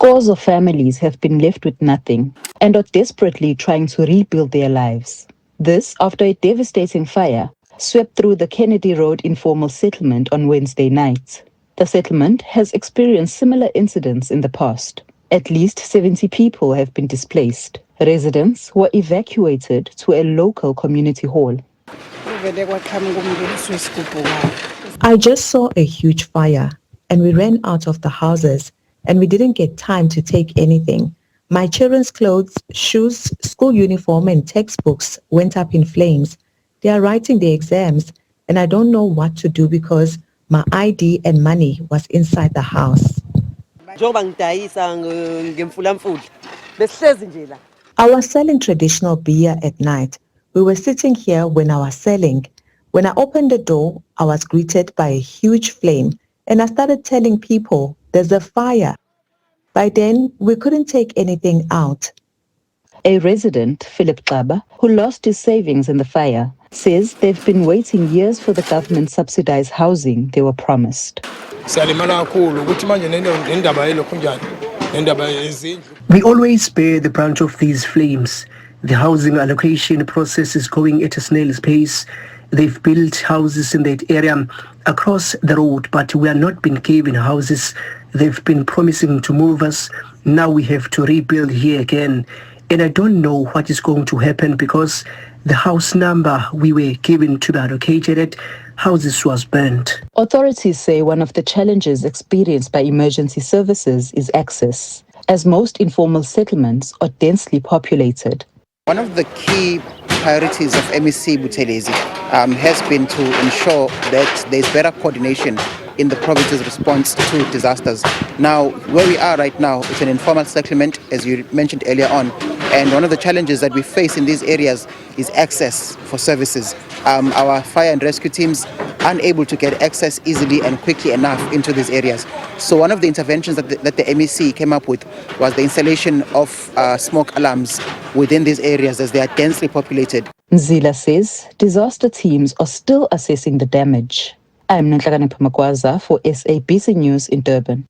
Scores of families have been left with nothing and are desperately trying to rebuild their lives. This after a devastating fire swept through the Kennedy Road informal settlement on Wednesday night. The settlement has experienced similar incidents in the past. At least 70 people have been displaced. Residents were evacuated to a local community hall. I just saw a huge fire and we ran out of the houses and we didn't get time to take anything. My children's clothes, shoes, school uniform and textbooks went up in flames. They are writing their exams and I don't know what to do because my ID and money was inside the house. I was selling traditional beer at night. We were sitting here when I was selling. When I opened the door, I was greeted by a huge flame and I started telling people there's a fire. By then, we couldn't take anything out. A resident, Philip Xaba, who lost his savings in the fire, says they've been waiting years for the government-subsidized housing they were promised. We always bear the brunt of these flames. The housing allocation process is going at a snail's pace. They've built houses in that area across the road, but we are not being given houses. They've been promising to move us. Now we have to rebuild here again. And I don't know what is going to happen because the house number we were given to be allocated at houses was burnt. Authorities say one of the challenges experienced by emergency services is access, as most informal settlements are densely populated. One of the key priorities of MEC Buthelezi has been to ensure that there's better coordination in the province's response to disasters. Now, where we are right now, it's an informal settlement, as you mentioned earlier on, and one of the challenges that we face in these areas is access for services. Our fire and rescue teams unable to get access easily and quickly enough into these areas. So one of the interventions that the MEC came up with was the installation of smoke alarms within these areas as they are densely populated. Nzila says disaster teams are still assessing the damage. I'm Nonhlakane Phamagwaza for SABC News in Durban.